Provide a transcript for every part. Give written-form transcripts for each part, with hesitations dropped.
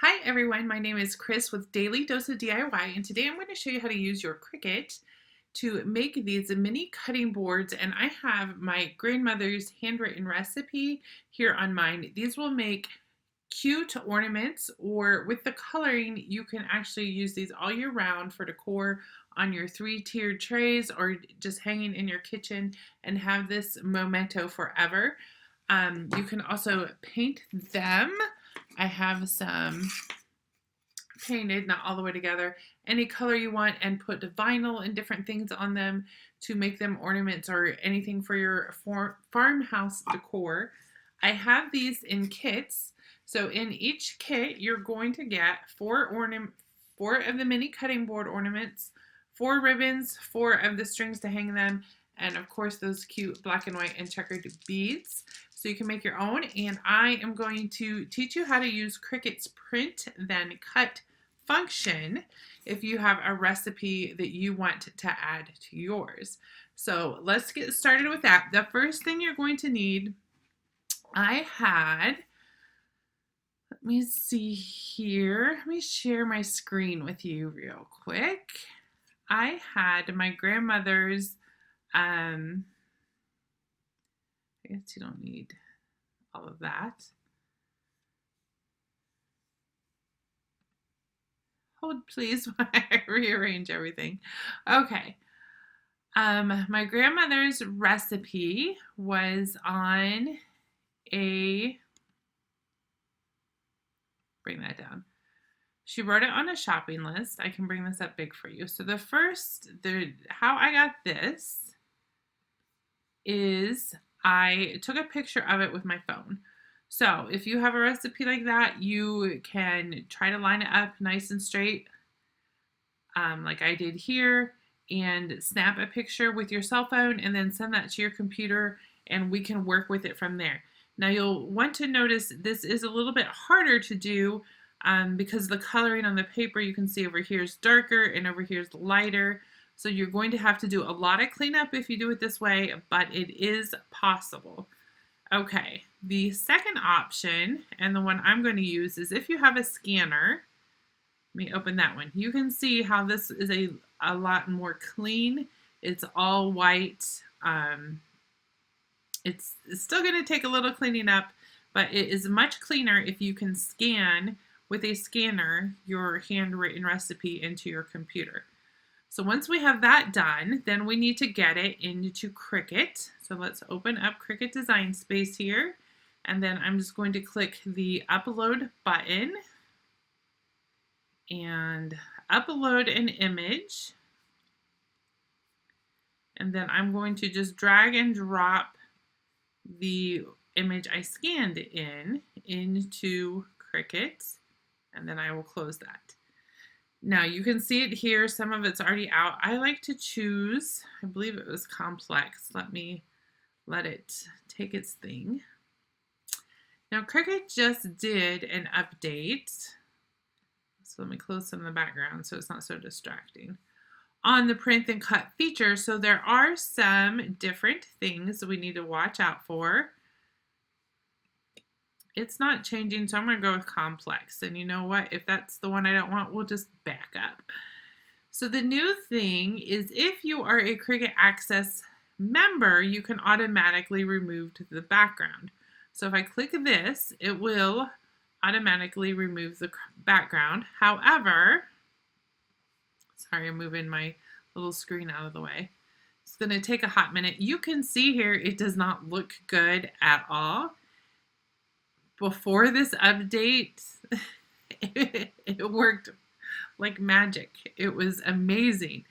Hi everyone, my name is Chris with Daily Dose of DIY, and today I'm going to show you how to use your Cricut to make these mini cutting boards. And I have my grandmother's handwritten recipe here on mine. These will make cute ornaments, or with the coloring you can actually use these all year round for decor on your three-tiered trays, or just hanging in your kitchen and have this memento forever. You can also paint them. I have some painted, not all the way together, any color you want, and put vinyl and different things on them to make them ornaments or anything for your farmhouse decor. I have these in kits. So in each kit, you're going to get four of the mini cutting board ornaments, 4 ribbons, 4 of the strings to hang them, and of course those cute black and white and checkered beads. So you can make your own, and I am going to teach you how to use Cricut's Print Then Cut function if you have a recipe that you want to add to yours. So let's get started with that. The first thing you're going to need, let me see here. Let me share my screen with you real quick. I had my grandmother's, I guess you don't need all of that. Hold please while I rearrange everything. Okay. My grandmother's recipe was on bring that down. She wrote it on a shopping list. I can bring this up big for you. So how I got this is I took a picture of it with my phone. So if you have a recipe like that, you can try to line it up nice and straight, like I did here, and snap a picture with your cell phone and then send that to your computer, and we can work with it from there. Now you'll want to notice this is a little bit harder to do because the coloring on the paper, you can see over here is darker and over here is lighter. So you're going to have to do a lot of cleanup if you do it this way, but it is possible. Okay, the second option, and the one I'm going to use, is if you have a scanner. Let me open that one. You can see how this is a lot more clean. It's all white. It's still going to take a little cleaning up, but it is much cleaner if you can scan with a scanner your handwritten recipe into your computer. So once we have that done, then we need to get it into Cricut. So let's open up Cricut Design Space here, and then I'm just going to click the upload button and upload an image. And then I'm going to just drag and drop the image I scanned into Cricut, and then I will close that. Now you can see it here, some of it's already out. I like to choose, I believe it was complex. Let me let it take its thing. Now Cricut just did an update. So let me close some of the background so it's not so distracting. On the print then cut feature, so there are some different things that we need to watch out for. It's not changing, so I'm going to go with complex. And you know what? If that's the one I don't want, we'll just back up. So the new thing is if you are a Cricut Access member, you can automatically remove the background. So if I click this, it will automatically remove the background. However, sorry, I'm moving my little screen out of the way. It's going to take a hot minute. You can see here it does not look good at all. Before this update, it worked like magic. It was amazing.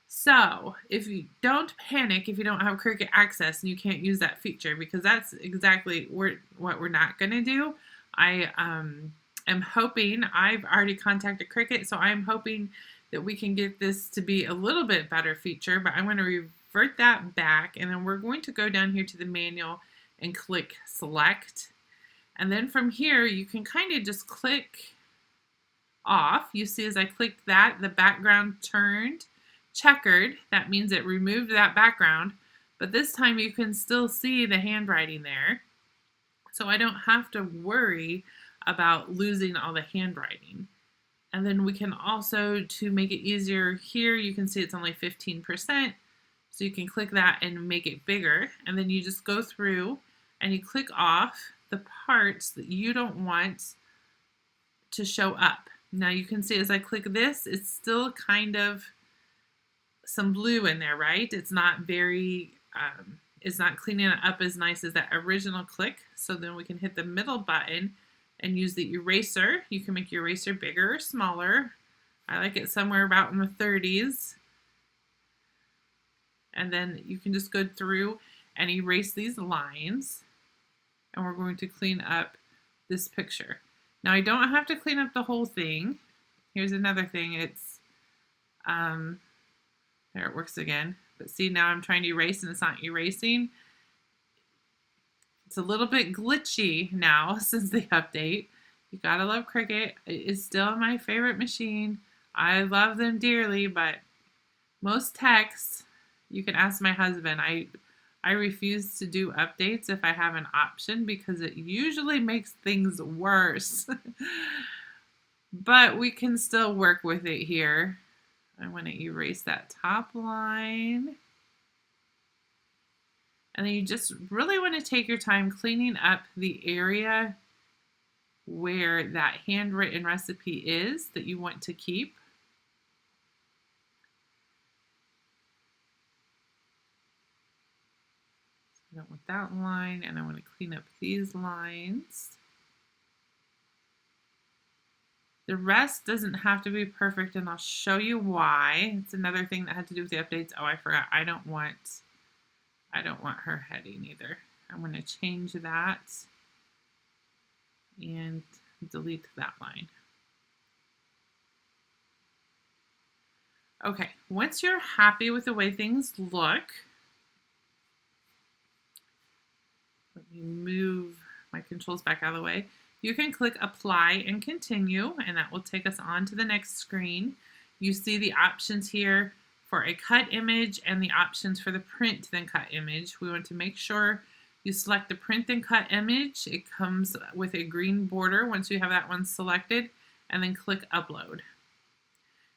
So if you don't panic if you don't have Cricut Access and you can't use that feature, because that's exactly what we're not going to do. I am hoping, I've already contacted Cricut, so I'm hoping that we can get this to be a little bit better feature, but I'm going to revert that back, and then we're going to go down here to the manual and click select. And then from here, you can kind of just click off. You see as I clicked that, the background turned checkered. That means it removed that background, but this time you can still see the handwriting there. So I don't have to worry about losing all the handwriting. And then we can also, to make it easier here, you can see it's only 15%. So you can click that and make it bigger. And then you just go through and you click off the parts that you don't want to show up. Now you can see as I click this, it's still kind of some blue in there, right? It's not very, it's not cleaning it up as nice as that original click. So then we can hit the middle button and use the eraser. You can make your eraser bigger or smaller. I like it somewhere about in the 30s. And then you can just go through and erase these lines. And we're going to clean up this picture. Now I don't have to clean up the whole thing. Here's another thing. It's, there it works again. But see, now I'm trying to erase and it's not erasing. It's a little bit glitchy now since the update. You gotta love Cricut. It is still my favorite machine. I love them dearly, but most texts, you can ask my husband. I refuse to do updates if I have an option because it usually makes things worse. But we can still work with it here. I want to erase that top line. And then you just really want to take your time cleaning up the area where that handwritten recipe is that you want to keep. I don't want that line, and I want to clean up these lines. The rest doesn't have to be perfect, and I'll show you why. It's another thing that had to do with the updates. Oh, I forgot. I don't want her heading either. I'm going to change that and delete that line. Okay, once you're happy with the way things look, let me move my controls back out of the way. You can click apply and continue, and that will take us on to the next screen. You see the options here for a cut image and the options for the print then cut image. We want to make sure you select the print and cut image. It comes with a green border once you have that one selected, and then click upload.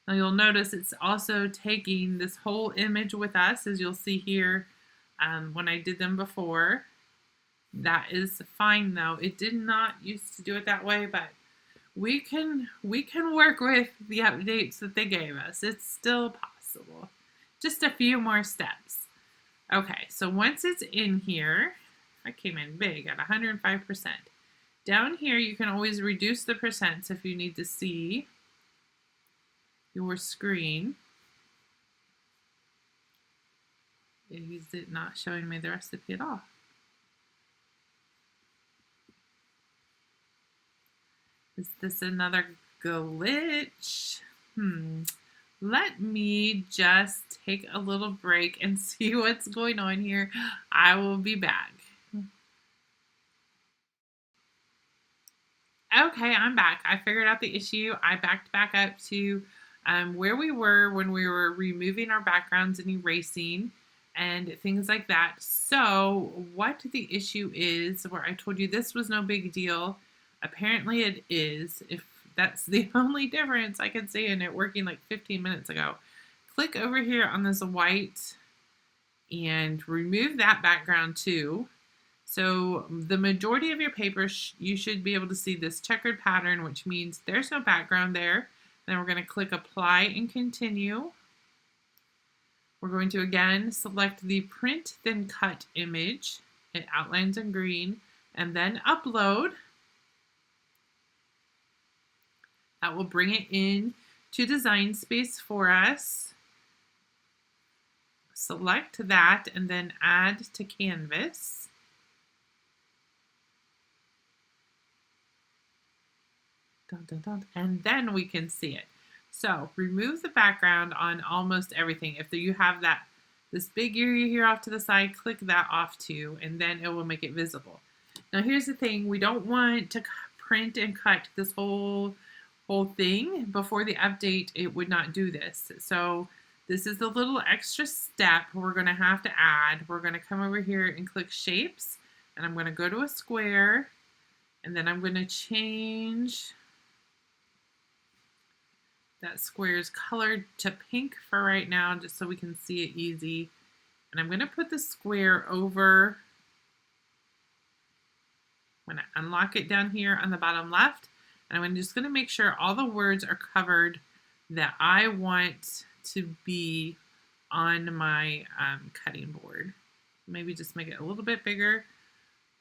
Now you'll notice it's also taking this whole image with us, as you'll see here when I did them before. That is fine though. It did not used to do it that way, but we can work with the updates that they gave us. It's still possible. Just a few more steps. Okay, so once it's in here, I came in big at 105%. Down here you can always reduce the percents if you need to see your screen. Is it not showing me the recipe at all? Is this another glitch? Let me just take a little break and see what's going on here. I will be back. Okay, I'm back. I figured out the issue. I backed back up to where we were when we were removing our backgrounds and erasing and things like that. So what the issue is, where I told you this was no big deal, apparently it is. If that's the only difference I could see in it working like 15 minutes ago. Click over here on this white and remove that background too. So the majority of your paper, you should be able to see this checkered pattern, which means there's no background there. Then we're going to click apply and continue. We're going to again select the print then cut image. It outlines in green, and then upload. That will bring it in to Design Space for us. Select that and then add to canvas. Dun, dun, dun. And then we can see it. So remove the background on almost everything. If you have this big area here off to the side, click that off too, and then it will make it visible. Now here's the thing, we don't want to print and cut this whole thing. Before the update, it would not do this. So this is the little extra step we're going to have to add. We're going to come over here and click shapes, and I'm going to go to a square, And then I'm going to change that square's color to pink for right now, just so we can see it easy. And I'm going to put the square over. I'm going to unlock it down here on the bottom left. And I'm just going to make sure all the words are covered that I want to be on my cutting board. Maybe just make it a little bit bigger.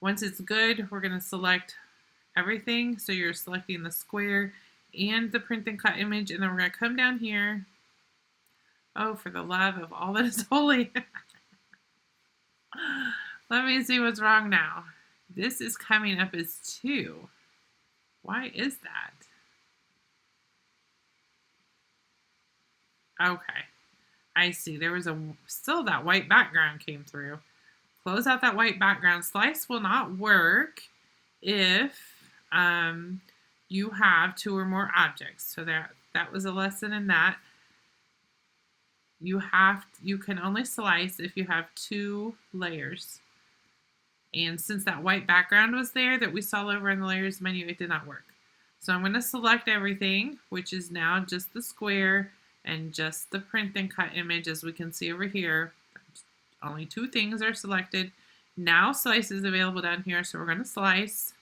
Once it's good, we're going to select everything. So you're selecting the square and the print and cut image, and then we're going to come down here. Oh, for the love of all that is holy. Let me see what's wrong now. This is coming up as 2. Why is that? Okay, I see. There was still that white background came through. Close out that white background. Slice will not work if you have 2 or more objects. So that was a lesson in that. You can only slice if you have 2 layers. And since that white background was there that we saw over in the layers menu, it did not work. So I'm going to select everything, which is now just the square and just the print and cut image. As we can see over here, only 2 things are selected. Now slice is available down here, so we're going to slice.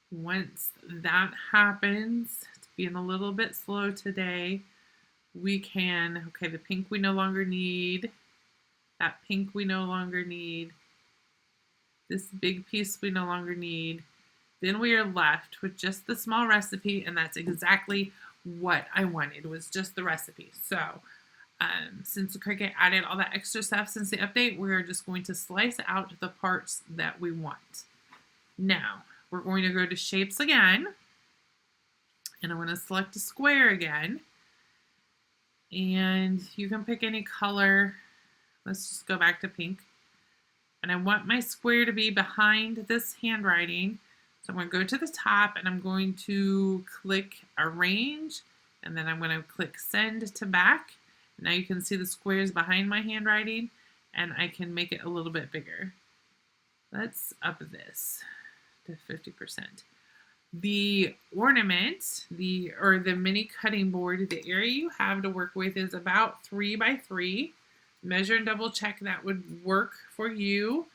Once that happens, it's being a little bit slow today, we can, okay, the pink we no longer need. That pink we no longer need. This big piece we no longer need. Then we are left with just the small recipe, and that's exactly what I wanted, was just the recipe. So since Cricut added all that extra stuff since the update, we're just going to slice out the parts that we want. Now, we're going to go to shapes again, and I'm going to select a square again, and you can pick any color. Let's just go back to pink. And I want my square to be behind this handwriting. So I'm going to go to the top, and I'm going to click Arrange, and then I'm going to click Send to Back. Now you can see the squares behind my handwriting, and I can make it a little bit bigger. Let's up this to 50%. The ornament, the mini cutting board, the area you have to work with is about 3 by 3. Measure and double check that would work for you.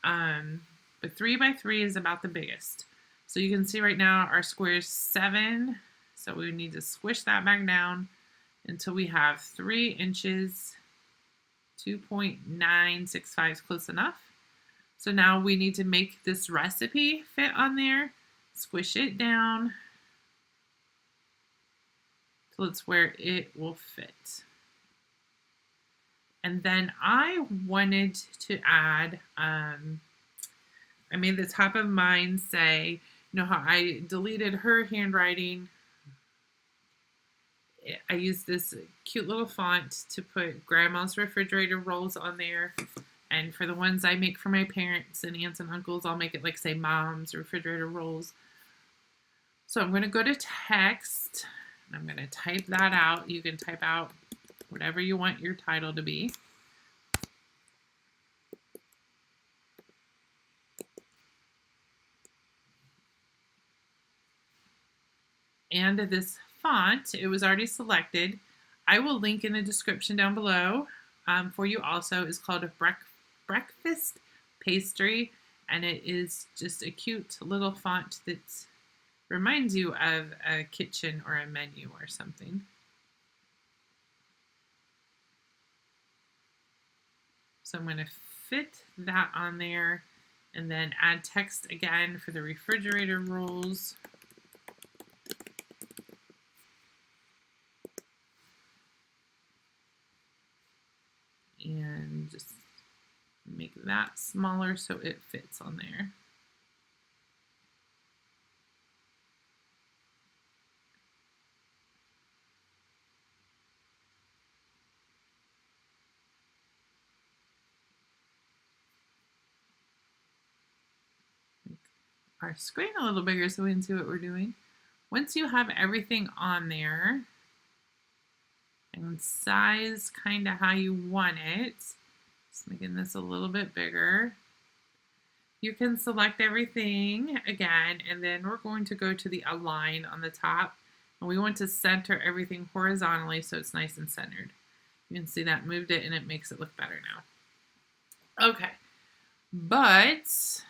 But 3 by 3 is about the biggest. So you can see right now our square is 7. So we need to squish that back down until we have 3 inches. 2.965 is close enough. So now we need to make this recipe fit on there. Squish it down till it's where it will fit. And then I wanted to add, I made the top of mine say, you know how I deleted her handwriting. I used this cute little font to put grandma's refrigerator rolls on there. And for the ones I make for my parents and aunts and uncles, I'll make it like, say, mom's refrigerator rolls. So I'm going to go to text, and I'm going to type that out. You can type out whatever you want your title to be. And this font, it was already selected. I will link in the description down below for you also. It's called a breakfast pastry, and it is just a cute little font that reminds you of a kitchen or a menu or something. So I'm going to fit that on there, and then add text again for the refrigerator rolls. And just make that smaller so it fits on there. Make our screen a little bigger so we can see what we're doing. Once you have everything on there, and size kind of how you want it. Just making this a little bit bigger. You can select everything again, and then we're going to go to the align on the top, and we want to center everything horizontally so it's nice and centered. You can see that moved it and it makes it look better now. Okay, but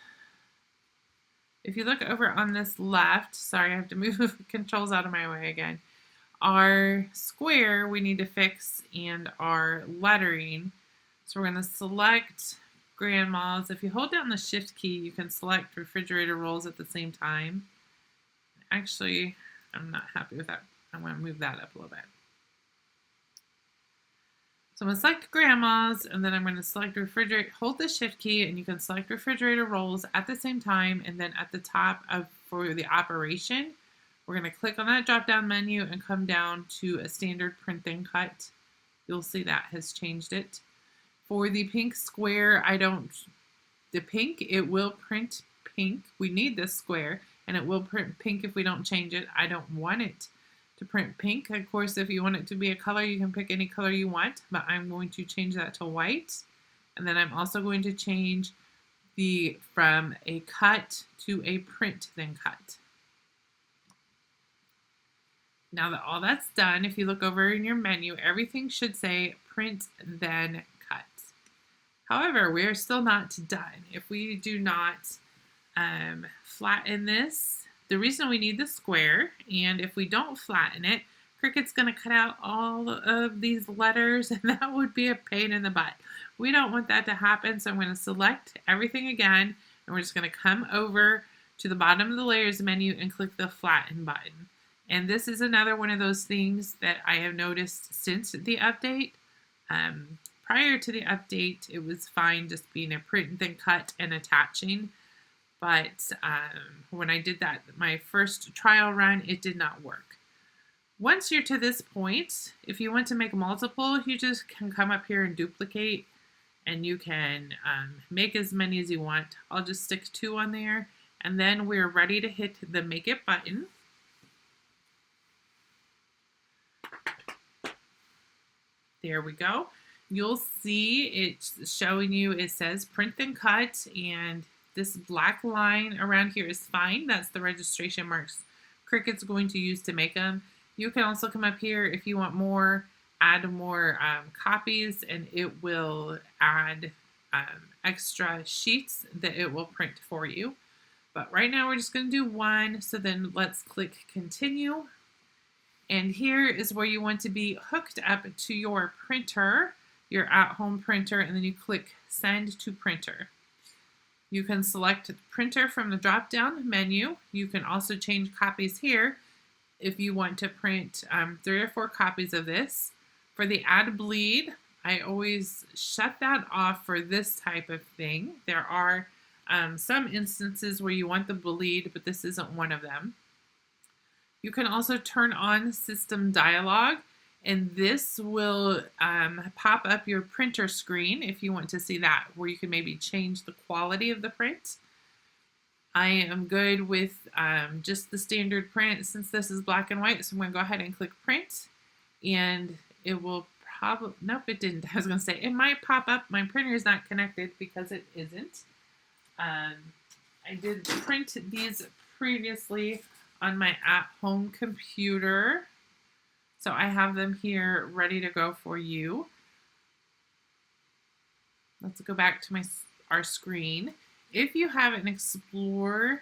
if you look over on this left, sorry, I have to move controls out of my way again. Our square we need to fix and our lettering. So we're going to select grandma's. If you hold down the shift key, you can select refrigerator rolls at the same time. Actually, I'm not happy with that. I'm going to move that up a little bit. So I'm going to select grandma's, and then I'm going to select refrigerator, hold the shift key, and you can select refrigerator rolls at the same time, and then at the top for the operation, we're going to click on that drop down menu and come down to a standard print and cut. You'll see that has changed it. For the pink square, the pink, it will print pink. We need this square, and it will print pink if we don't change it. I don't want it to print pink. Of course, if you want it to be a color, you can pick any color you want, but I'm going to change that to white. And then I'm also going to change from a cut to a print then cut. Now that all that's done, if you look over in your menu, everything should say print then cut. However, we are still not done. If we do not flatten this, the reason we need the square, and if we don't flatten it, Cricut's going to cut out all of these letters, and that would be a pain in the butt. We don't want that to happen, so I'm going to select everything again, and we're just going to come over to the bottom of the layers menu and click the flatten button. And this is another one of those things that I have noticed since the update. Prior to the update, it was fine just being a print then cut and attaching. But when I did that, my first trial run, it did not work. Once you're to this point, if you want to make multiple, you just can come up here and duplicate, and you can make as many as you want. I'll just stick 2 on there, and then we're ready to hit the Make It button. There we go. You'll see it's showing you, it says print then cut, and this black line around here is fine. That's the registration marks Cricut's going to use to make them. You can also come up here if you want more, add more copies, and it will add extra sheets that it will print for you. But right now we're just going to do 1, so then let's click continue. And here is where you want to be hooked up to your printer, your at-home printer, and then you click send to printer. You can select printer from the drop-down menu. You can also change copies here if you want to print 3 or 4 copies of this. For the add bleed, I always shut that off for this type of thing. There are some instances where you want the bleed, but this isn't one of them. You can also turn on system dialog, and this will pop up your printer screen if you want to see that, where you can maybe change the quality of the print. I am good with just the standard print since this is black and white, so I'm going to go ahead and click print, and it will probably, nope, it didn't. I was going to say it might pop up. My printer is not connected because it isn't. I did print these previously on my at-home computer, so I have them here ready to go for you. Let's go back to our screen. If you have an Explorer,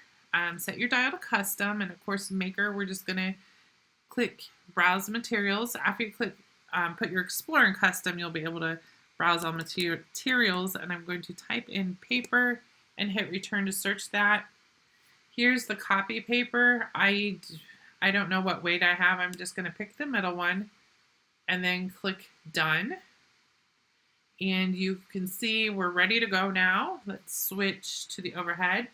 set your dial to custom, and of course Maker, we're just going to click browse materials. After you click put your Explorer in custom, you'll be able to browse all materials, and I'm going to type in paper and hit return to search that. Here's the copy paper. I don't know what weight I have. I'm just going to pick the middle one and then click done. And you can see we're ready to go now. Let's switch to the overhead.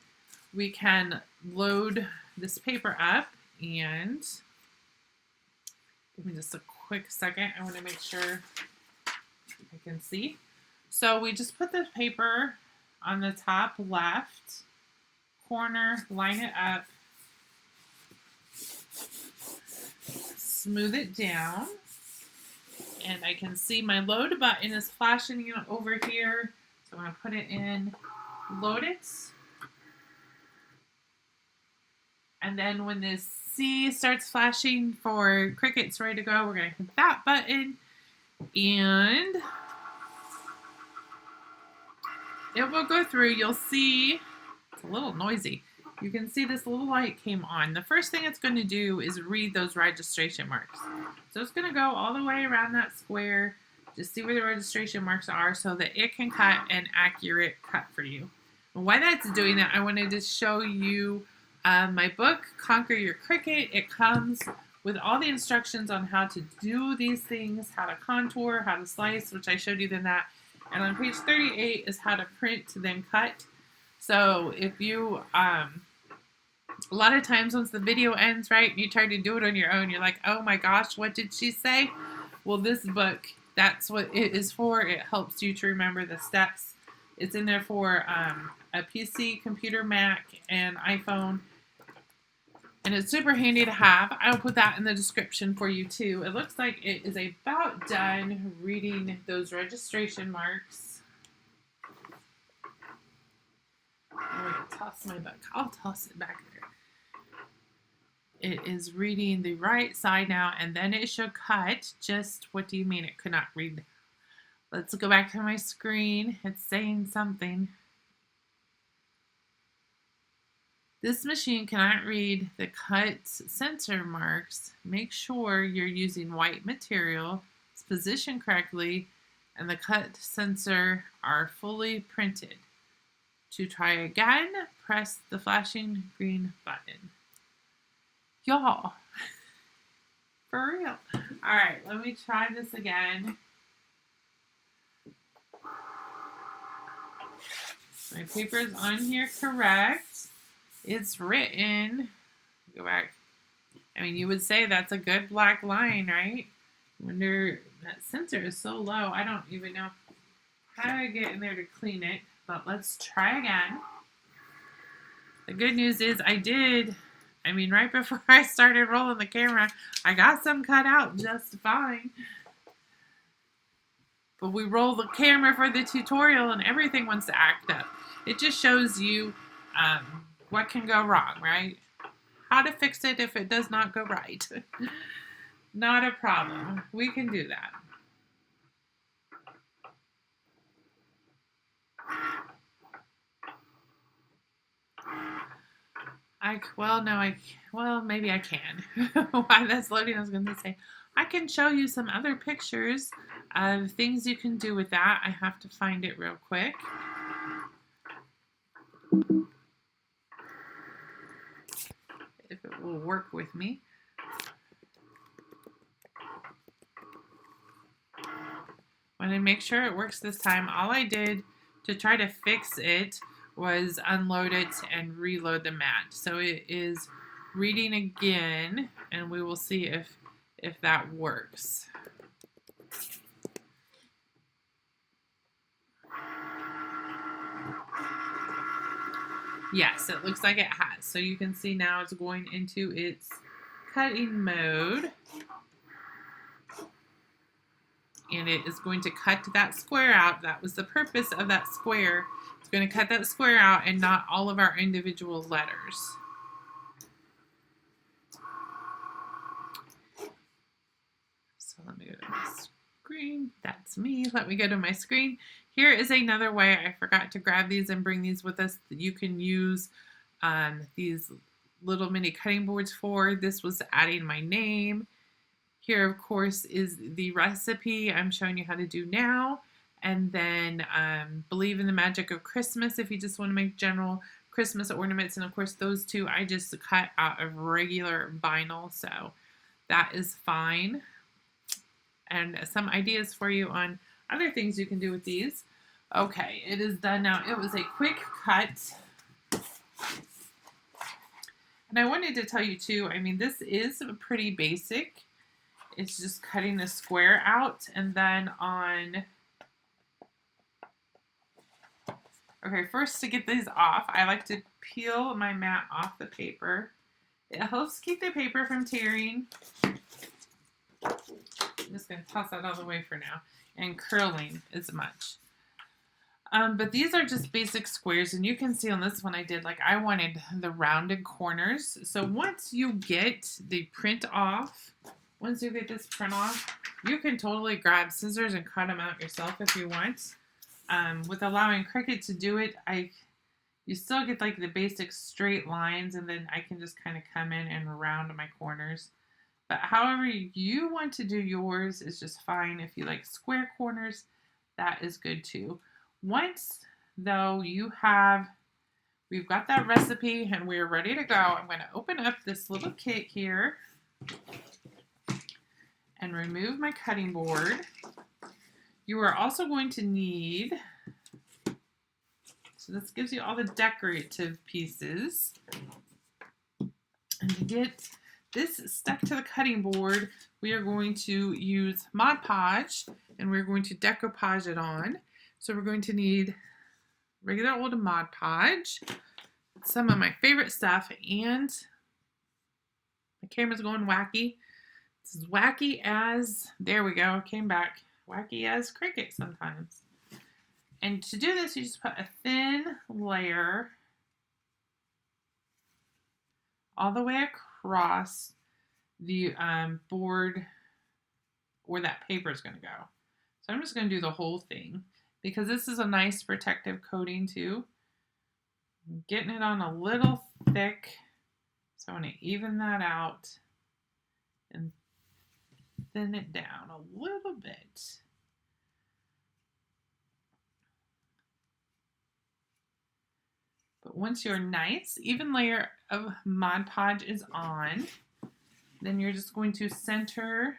We can load this paper up, and give me just a quick second. I want to make sure I can see. So we just put the paper on the top left corner, line it up, smooth it down, and I can see my load button is flashing over here. So I'm going to put it in, load it, And then when this C starts flashing for Cricut's ready to go, we're going to hit that button and it will go through. You'll see it's a little noisy. You can see this little light came on. The first thing it's going to do is read those registration marks. So it's going to go all the way around that square, just see where the registration marks are so that it can cut an accurate cut for you. And while that's doing that, I wanted to show you my book, Conquer Your Cricut. It comes with all the instructions on how to do these things, how to contour, how to slice, which I showed you in that. And on page 38 is how to print, then cut. So if you, a lot of times once the video ends, right, and you try to do it on your own, you're like, oh my gosh, what did she say? Well, this book, that's what it is for. It helps you to remember the steps. It's in there for a PC, computer, Mac, and iPhone. And it's super handy to have. I'll put that in the description for you too. It looks like it is about done reading those registration marks. I'm going to toss my book. I'll toss it back there. It is reading the right side now, and then it should cut. Just, what do you mean it could not read? Let's go back to my screen. It's saying something. This machine cannot read the cut sensor marks. Make sure you're using white material, it's positioned correctly, and the cut sensor are fully printed. To try again, press the flashing green button. Y'all, for real. All right, let me try this again. My paper's on here correct. It's written. Go back. I mean, you would say that's a good black line, right? I wonder, that sensor is so low. I don't even know how to get in there to clean it. But let's try again. The good news is right before I started rolling the camera, I got some cut out just fine. But we roll the camera for the tutorial and everything wants to act up. It just shows you what can go wrong, right? How to fix it if it does not go right. Not a problem. We can do that. Maybe I can. While that's loading, I was going to say, I can show you some other pictures of things you can do with that. I have to find it real quick. If it will work with me. I want to make sure it works this time. All I did to try to fix it was unload it and reload the mat. So it is reading again, and we will see if that works. Yes, it looks like it has. So you can see now it's going into its cutting mode. And it is going to cut that square out. That was the purpose of that square. It's going to cut that square out and not all of our individual letters. So let me go to my screen. That's me. Let me go to my screen. Here is another way. I forgot to grab these and bring these with us that you can use these little mini cutting boards for. This was adding my name. Here, of course, is the recipe I'm showing you how to do now. And then Believe in the Magic of Christmas if you just want to make general Christmas ornaments. And of course, those two I just cut out of regular vinyl. So that is fine. And some ideas for you on other things you can do with these. Okay, it is done now. It was a quick cut. And I wanted to tell you too, this is pretty basic. It's just cutting the square out and then on, okay, first to get these off, I like to peel my mat off the paper. It helps keep the paper from tearing. I'm just going to toss that all the way for now and curling as much. But these are just basic squares, and you can see on this one I did, like, I wanted the rounded corners. So once you get the print off, once you get this print off, you can totally grab scissors and cut them out yourself if you want. With allowing Cricut to do it, you still get like the basic straight lines, and then I can just kind of come in and round my corners. But however you want to do yours is just fine. If you like square corners, that is good too. Once, though, we've got that recipe and we're ready to go, I'm going to open up this little kit here and remove my cutting board. You are also going to need, so this gives you all the decorative pieces. And to get this stuck to the cutting board, we are going to use Mod Podge, and we're going to decoupage it on. So we're going to need regular old Mod Podge, some of my favorite stuff, and my camera's going wacky. It's as wacky as, there we go, came back, wacky as Cricut sometimes. And to do this, you just put a thin layer all the way across the board where that paper is going to go. So I'm just going to do the whole thing, because this is a nice protective coating too. I'm getting it on a little thick, so I want to even that out and thin it down a little bit. But once your nice even layer of Mod Podge is on, then you're just going to center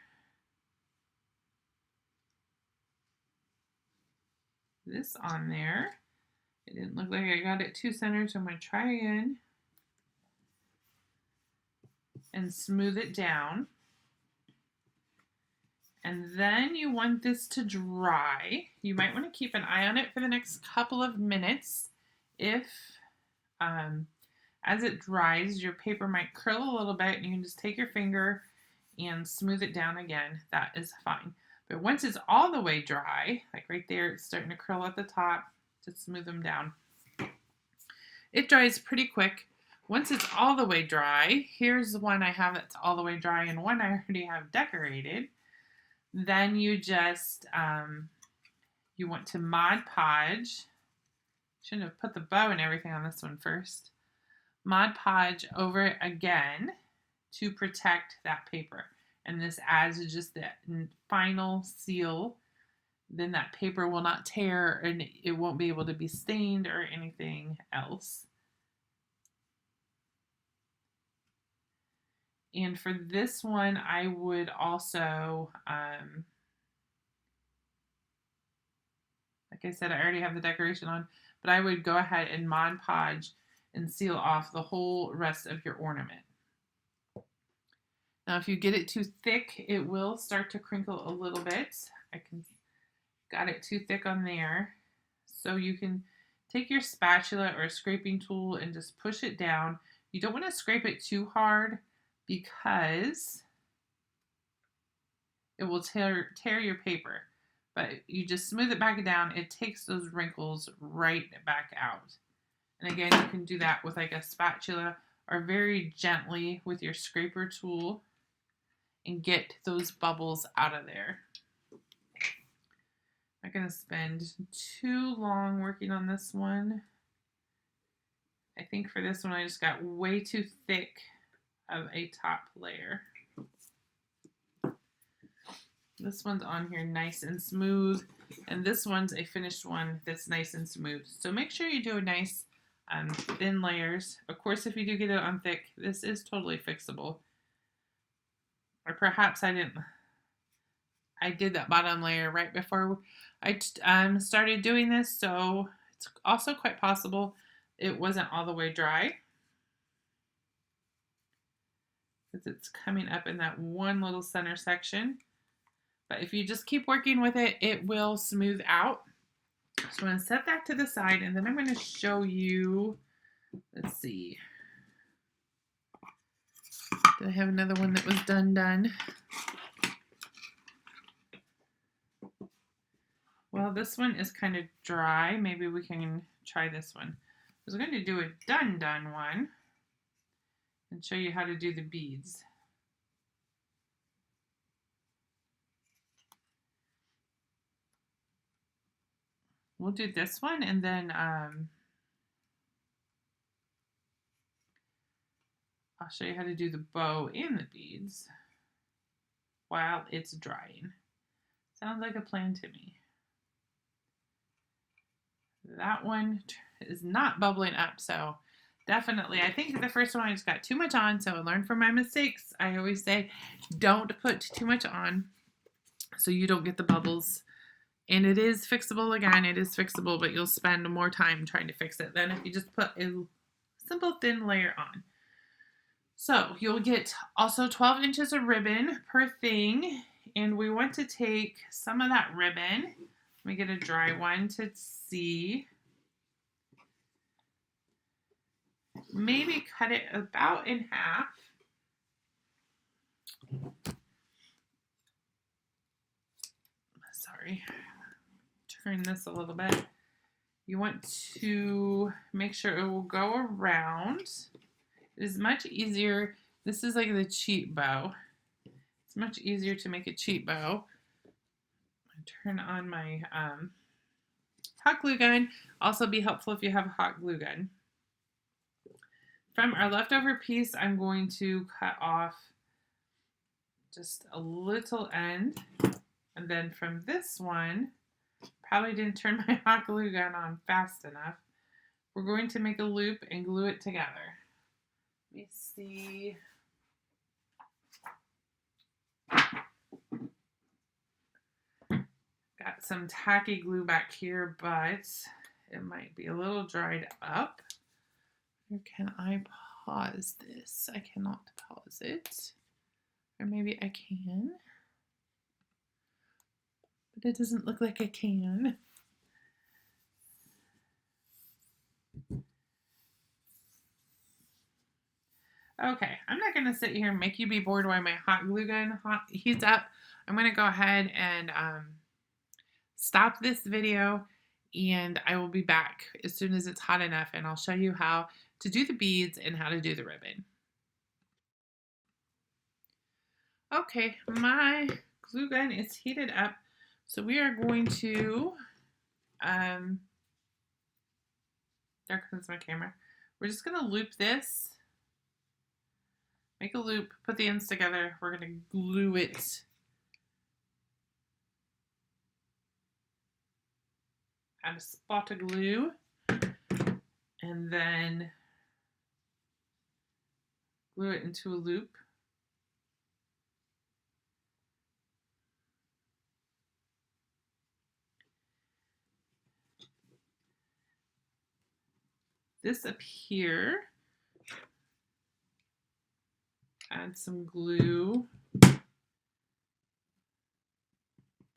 this on there. It didn't look like I got it too centered, so I'm going to try again and smooth it down. And then you want this to dry. You might want to keep an eye on it for the next couple of minutes. If as it dries, your paper might curl a little bit, and you can just take your finger and smooth it down again. That is fine. But once it's all the way dry, like right there, it's starting to curl at the top, just smooth them down. It dries pretty quick. Once it's all the way dry, here's the one I have that's all the way dry and one I already have decorated. Then you just, you want to Mod Podge. Shouldn't have put the bow and everything on this one first. Mod Podge over it again to protect that paper. And this adds just that final seal. Then that paper will not tear and it won't be able to be stained or anything else. And for this one, I would also, like I said, I already have the decoration on, but I would go ahead and Mod Podge and seal off the whole rest of your ornament. Now, if you get it too thick, it will start to crinkle a little bit. Got it too thick on there. So you can take your spatula or a scraping tool and just push it down. You don't want to scrape it too hard because it will tear your paper. But you just smooth it back down. It takes those wrinkles right back out. And again, you can do that with like a spatula or very gently with your scraper tool and get those bubbles out of there. I'm not going to spend too long working on this one. I think for this one I just got way too thick of a top layer. This one's on here nice and smooth, and this one's a finished one that's nice and smooth. So make sure you do a nice thin layers. Of course, if you do get it on thick, this is totally fixable. Or perhaps I did that bottom layer right before I started doing this, so it's also quite possible it wasn't all the way dry, because it's coming up in that one little center section. But if you just keep working with it, it will smooth out. So I'm going to set that to the side, and then I'm going to show you, let's see. Did I have another one that was done? Well, this one is kind of dry. Maybe we can try this one. I was going to do a done one and show you how to do the beads. We'll do this one, and then I'll show you how to do the bow and the beads while it's drying. Sounds like a plan to me. That one is not bubbling up, so definitely, I think the first one I just got too much on, so I learned from my mistakes. I always say, don't put too much on so you don't get the bubbles. And it is fixable again, it is fixable, but you'll spend more time trying to fix it than if you just put a simple thin layer on. So you'll get also 12 inches of ribbon per thing, and we want to take some of that ribbon. Let me get a dry one to see. Maybe cut it about in half. Sorry. Turn this a little bit. You want to make sure it will go around. It is much easier. This is like the cheap bow. It's much easier to make a cheap bow. I turn on my hot glue gun. Also be helpful if you have a hot glue gun. From our leftover piece, I'm going to cut off just a little end. And then from this one, probably didn't turn my hot glue gun on fast enough. We're going to make a loop and glue it together. Let me see. Got some tacky glue back here, but it might be a little dried up. Or can I pause this? I cannot pause it. Or maybe I can. But it doesn't look like I can. Okay, I'm not going to sit here and make you be bored while my hot glue gun heats up. I'm going to go ahead and stop this video, and I will be back as soon as it's hot enough, and I'll show you how to do the beads and how to do the ribbon. Okay, my glue gun is heated up, so we are going to, there comes my camera. We're just going to loop this. Make a loop, put the ends together. We're going to glue it. Add a spot of glue. And then glue it into a loop. This up here, add some glue,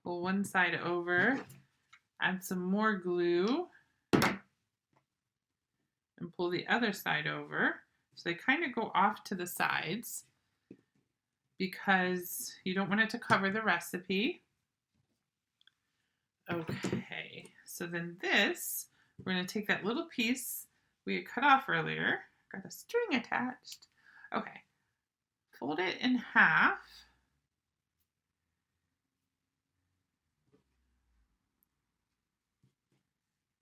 pull one side over, add some more glue, and pull the other side over. So they kind of go off to the sides because you don't want it to cover the recipe. Okay, so then this, we're going to take that little piece we had cut off earlier, got a string attached. Okay, fold it in half.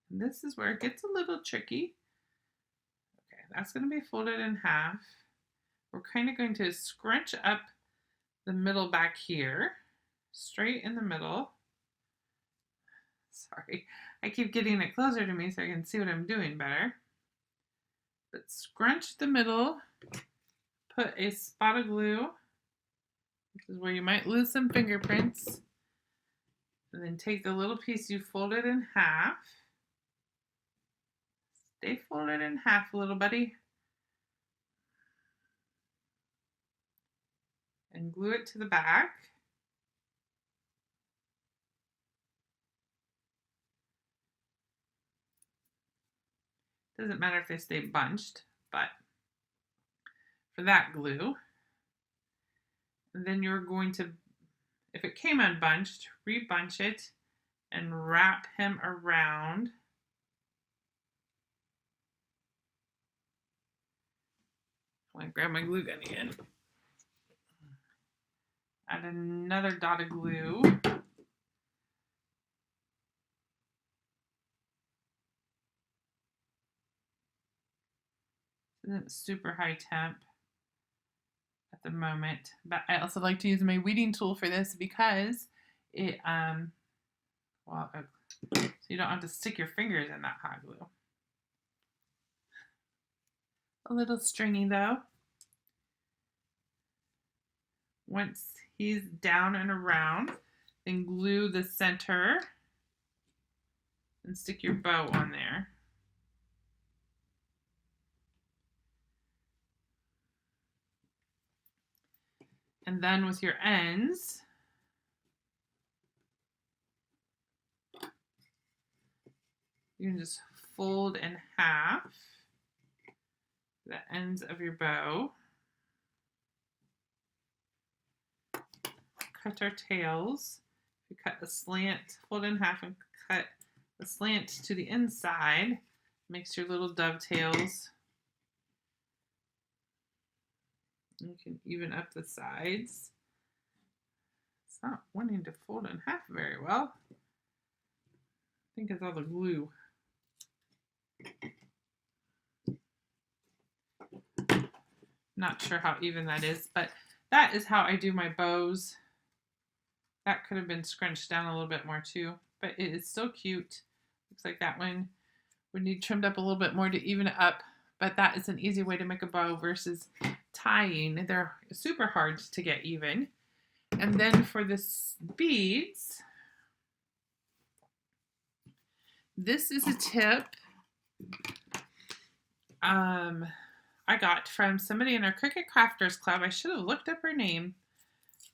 And this is where it gets a little tricky. Okay, that's going to be folded in half. We're kind of going to scrunch up the middle back here, straight in the middle. Sorry, I keep getting it closer to me so I can see what I'm doing better. But scrunch the middle, put a spot of glue. This is where you might lose some fingerprints. And then take the little piece you folded in half. Stay folded in half, little buddy. And glue it to the back. Doesn't matter if they stay bunched, but for that glue. And then you're going to, if it came unbunched, rebunch it and wrap him around. I'm going to grab my glue gun again. Add another dot of glue. Isn't super high temp at the moment, but I also like to use my weeding tool for this because it so you don't have to stick your fingers in that hot glue. A little stringy though. Once he's down and around, then glue the center and stick your bow on there. And then with your ends, you can just fold in half the ends of your bow. Cut our tails. You cut a slant, fold in half and cut a slant to the inside. Makes your little dovetails. You can even up the sides. It's not wanting to fold in half very well. I think it's all the glue. Not sure how even that is, but that is how I do my bows. That could have been scrunched down a little bit more too, but it is still cute. Looks like that one would need trimmed up a little bit more to even it up, but that is an easy way to make a bow versus tying. They're super hard to get even. And then for the beads, this is a tip I got from somebody in our Cricut Crafters Club. I should have looked up her name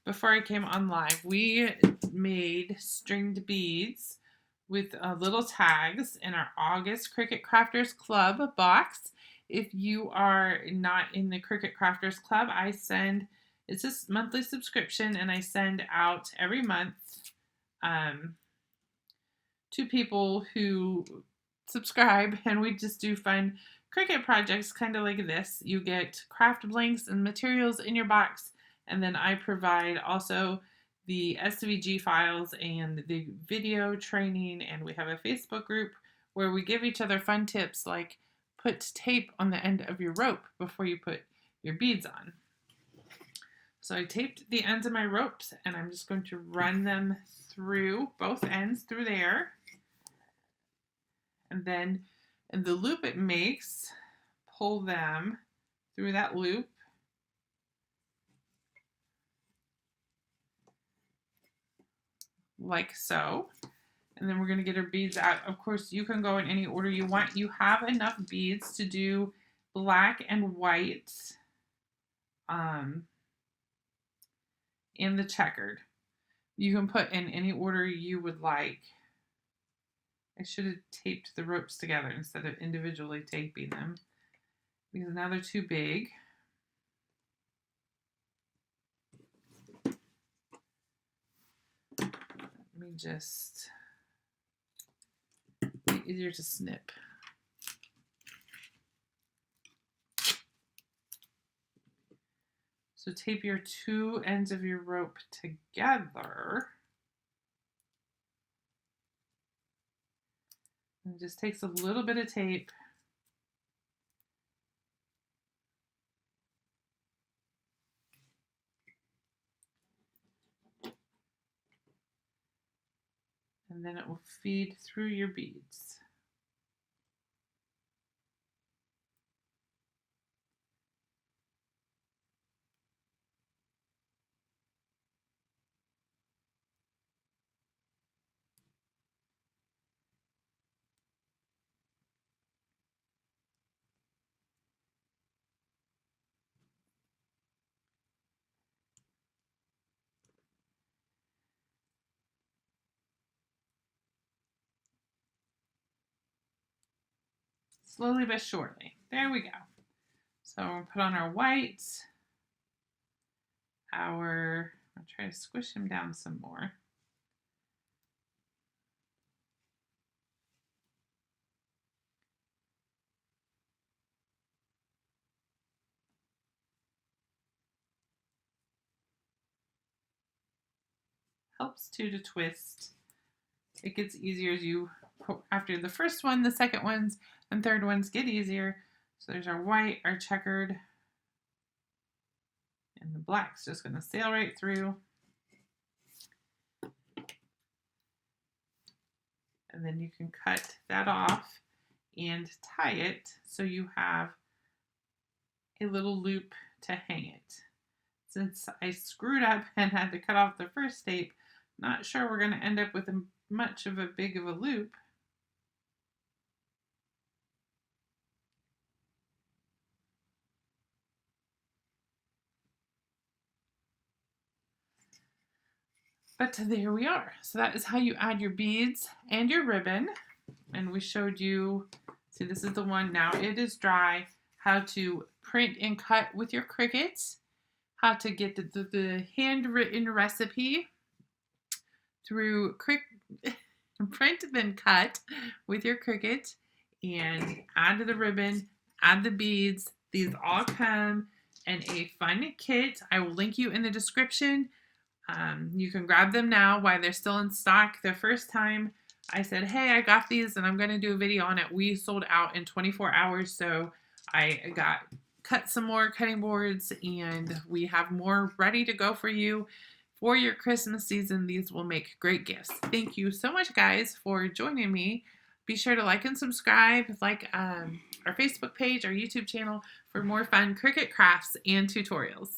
before I came on live. We made stringed beads with little tags in our August Cricut Crafters Club box. If you are not in the Cricut Crafters Club, it's a monthly subscription, and I send out every month to people who subscribe, and we just do fun Cricut projects kind of like this. You get craft blanks and materials in your box, and then I provide also the SVG files and the video training, and we have a Facebook group where we give each other fun tips like put tape on the end of your rope before you put your beads on. So I taped the ends of my ropes, and I'm just going to run them through both ends through there. And then in the loop it makes, pull them through that loop. Like so. And then we're going to get our beads out. Of course, you can go in any order you want. You have enough beads to do black and white and the checkered. You can put in any order you would like. I should have taped the ropes together instead of individually taping them, because now they're too big. Let me just, be easier to snip. So tape your two ends of your rope together. It just takes a little bit of tape. And then it will feed through your beads. Slowly but surely. There we go. So we'll put on our white. I'll try to squish him down some more. helps too to twist. It gets easier as you, after the first one, the second ones, and third ones get easier. So there's our white, our checkered, and the black's just going to sail right through. And then you can cut that off and tie it so you have a little loop to hang it. Since I screwed up and had to cut off the first tape, not sure we're going to end up with much of a big of a loop. But there we are. So that is how you add your beads and your ribbon. And we showed you, see, this is the one now, it is dry, how to print and cut with your Cricut, how to get the handwritten recipe through print then cut with your Cricut, and add the ribbon, add the beads. These all come in a fun kit. I will link you in the description. You can grab them now while they're still in stock. The first time I said, hey, I got these and I'm going to do a video on it, we sold out in 24 hours. So I cut some more cutting boards, and we have more ready to go for you for your Christmas season. These will make great gifts. Thank you so much, guys, for joining me. Be sure to like and subscribe, like our Facebook page, our YouTube channel for more fun Cricut crafts and tutorials.